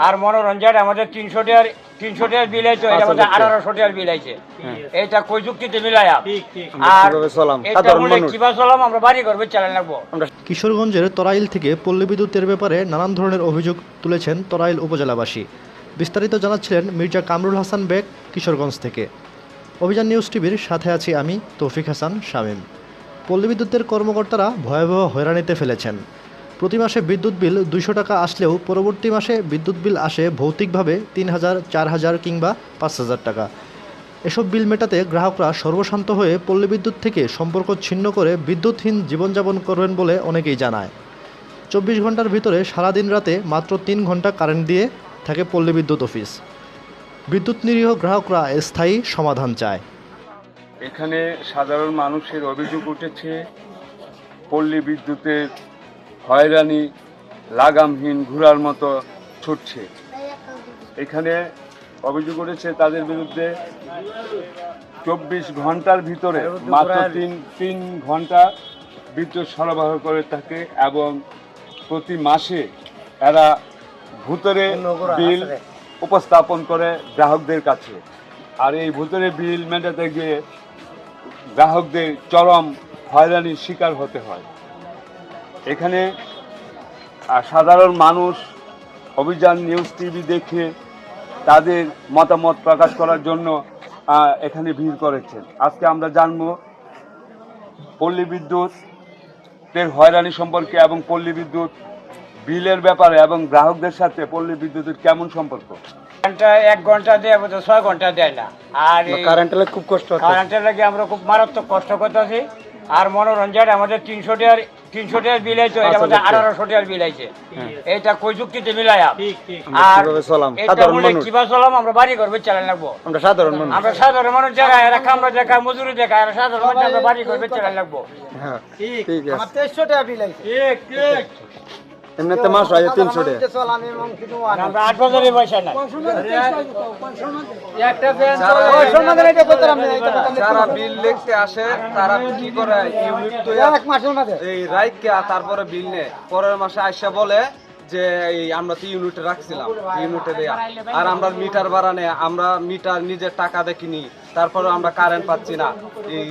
আর মনোরঞ্জন আমাদের 300 টাকার বিল আছে, এটা আমাদের 1800 টাকার বিল আছে। এটা কই যুক্তিতে মিলায়া আর এটা বলে কিবা চলাম আমরা বাড়ি করবে চালান লাগবো। কিশোরগঞ্জের তরাইল থেকে পল্লী বিদ্যুতের ব্যাপারে নানান ধরনের অভিযোগ তুলেছেন তরাইল উপজেলাবাসী। বিস্তারিত জানাচ্ছিলেন মির্জা কামরুল হাসান বেগ কিশোরগঞ্জ থেকে। অভিযান নিউজ টিভির সাথে আছি আমি তৌফিক হাসান শামীম। পল্লী বিদ্যুতের কর্মকর্তারা ভয়াবহ হয়রানিতে ফেলেছেন। প্রতি মাসে বিদ্যুৎ বিল 200 টাকা আসলেও পরবর্তী মাসে বিদ্যুৎ বিল আসে ভৌতিকভাবে 3000, 4000 কিংবা 5000 টাকা। এসব বিল মেটাতে গ্রাহকরা সর্বশান্ত হয়ে পল্লী বিদ্যুৎ থেকে সম্পর্ক ছিন্ন করে বিদ্যুৎহীন জীবনযাপন করবেন বলে অনেকেই জানায়। 24 ঘন্টার ভিতরে সারাদিন রাতে মাত্র 3 ঘন্টা কারেন্ট দিয়ে থাকে পল্লী বিদ্যুৎ অফিস। বিদ্যুৎ নিরীহ গ্রাহকরা স্থায়ী সমাধান চায়। এখানে সাধারণ মানুষের অভিযোগ উঠেছে পল্লী বিদ্যুতের হয়রানি লাগামহীন ঘোড়ার মতো ছুটছে। এখানে অভিযোগ উঠেছে তাদের বিরুদ্ধে 24 ঘন্টার ভিতরে মাত্র 3 ঘন্টা বিদ্যুৎ সরবরাহ করে থাকে এবং প্রতি মাসে এরা ভূতরে বিল উপস্থাপন করে গ্রাহকদের কাছে। আর এই ভূতরে বিল মেটাতে গিয়ে গ্রাহকদের চরম হয়রানির শিকার হতে হয়। এখানে সাধারণ মানুষ অভিযান নিউজ টিভি দেখে তাদের মতামত প্রকাশ করার জন্য এখানে ভিড় করেছেন। আজকে আমরা জানব পল্লী বিদ্যুতের হয়রানি সম্পর্কে এবং পল্লী বিদ্যুৎ বিলের ব্যাপারে এবং গ্রাহকদের সাথে পল্লী বিদ্যুতের কেমন সম্পর্ক। 1 ঘন্টা দেয় 6 ঘন্টা দেয় না। আর কারেন্টের লাগে খুব কষ্ট হচ্ছে, কারেন্টের লাগে আমরা খুব মারাত্মক কষ্ট করতেছি। আর মনোরঞ্জন আমাদের 300 টাকার বিল আছে, এটা আমাদের 1800 টাকার বিল আছে। এটা কই যুক্তিতে মিলায়া আর এটা বলে কিবা চলাম আমরা বাড়ি করবে চালান লাগবো। আমরা সাধারণ মানুষ যারা এরা কামরা দেখা মজুরি দেখা এরা সাধারণ মানুষ আমরা বাড়ি করবে চালান লাগবো। ঠিক আছে, আমার 2300 টাকা বিল আছে। ঠিক এমনিতে মাস হয় 300 টাকা। আমরা 8000 পয়সা নাই। একটা ফ্যান চলে যারা বিল লিখতে আসে তারা কি করে ইউনিট তো এক মাসের মধ্যে এই রাইটকে তারপরে বিল নেয়। পরের মাসে আইসা বলে যে এই আমরা তো ইউনিটে রাখছিলাম, ইউনিটে দেয়া আর আমরা মিটার বাড়ানে আমরা মিটার নিজের টাকা দেখিনি, তারপরে আমরা কারেন্ট পাচ্ছি না। এই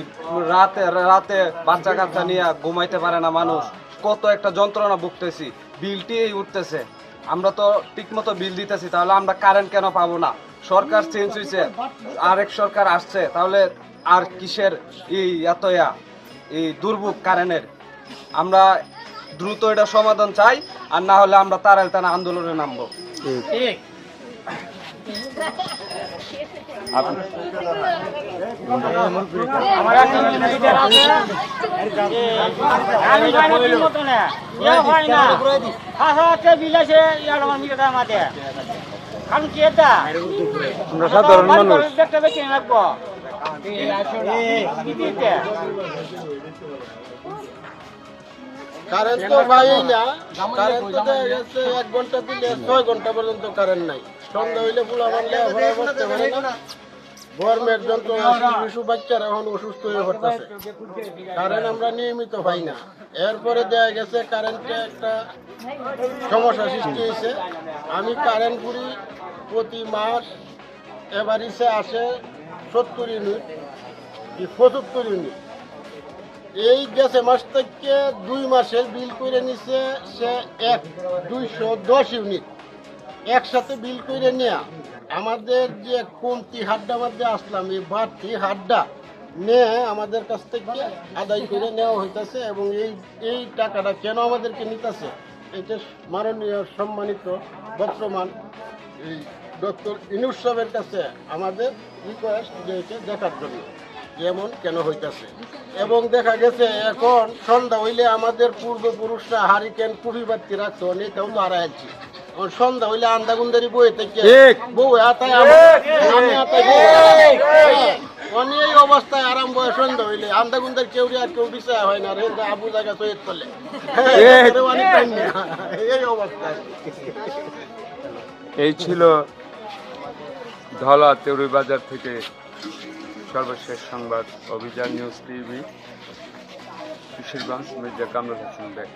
রাতে বাচ্চা কাচ্চা নিয়ে ঘুমাইতে পারে না মানুষ, কত একটা যন্ত্রণা ভুগতেছি। বিলটি উঠতেছে, আমরা তো ঠিক মতো বিল দিতেছি, তাহলে আমরা কারেন্ট কেন পাবো না? সরকার চেঞ্জ হয়েছে, আরেক সরকার আসছে, তাহলে আর কিসের এই দুর্ভোগ কারেন্টের? আমরা দ্রুত এটা সমাধান চাই, আর না হলে আমরা তারাল টানা আন্দোলনে নামবো। আমরা সাধারণ মানুষ কারেন্ট তো পাই না। কারেন্ট তো গেছে 1 ঘন্টা দিলে 6 ঘন্টা পর্যন্ত কারেন্ট নাই। সন্ধ্যা হইলে ফুলা মারলে ঘরে বসতে পারে না। গরমের যন্ত্রণা শিশু বাচ্চারা এখন অসুস্থ হয়ে পড়তেছে। কারেন্ট আমরা নিয়মিত পাই না। এরপরে দেয়া গেছে কারেন্টে একটা সমস্যা সৃষ্টি হয়েছে। আমি কারেন্ট পুরি প্রতি মাস এভারেজে আসে 70 ইউনিট, 75 ইউনিট। এই গেছে মাস থেকে 2 মাসের বিল করে নিছে সে 210 ইউনিট একসাথে বিল করে নেয়া। আমাদের যে কমতি হাড্ডা মধ্যে আসলাম, এই বাড়তি হাড্ডা নিয়ে আমাদের কাছ থেকে আদায় করে নেওয়া হইতেছে। এবং এই টাকাটা কেন আমাদেরকে নিতেছে, এটা মাননীয় সম্মানিত বর্তমান ডক্টর ইউনূস সাহেবের কাছে আমাদের রিকোয়েস্ট যে এটা দেখার জন্য এমন কেন হইতেছে। এবং দেখা গেছে এখন সন্ধ্যা হইলে আমাদের পূর্বপুরুষরা হারিকেন কুড়ি বাতি রাখতো, এটাও তো হারাইছি। সন্ধ্যা হইলে আন্দাগুন্দারি বই থেকে বউ হাতায় আমি এই অবস্থায় আরাম বয় সন্ধ্যা হইলে আন্দাগুন্দার কেউ আর কেউ বিষয় হয় না রে, আবু জায়গা তৈরি করলে এই অবস্থায়। এই ছিল ধলা তেউরি বাজার থেকে সর্বশেষ সংবাদ। অভিযান নিউজ টিভি, কিশোরগঞ্জ, মির্জা কামরুল হাসান বেগ।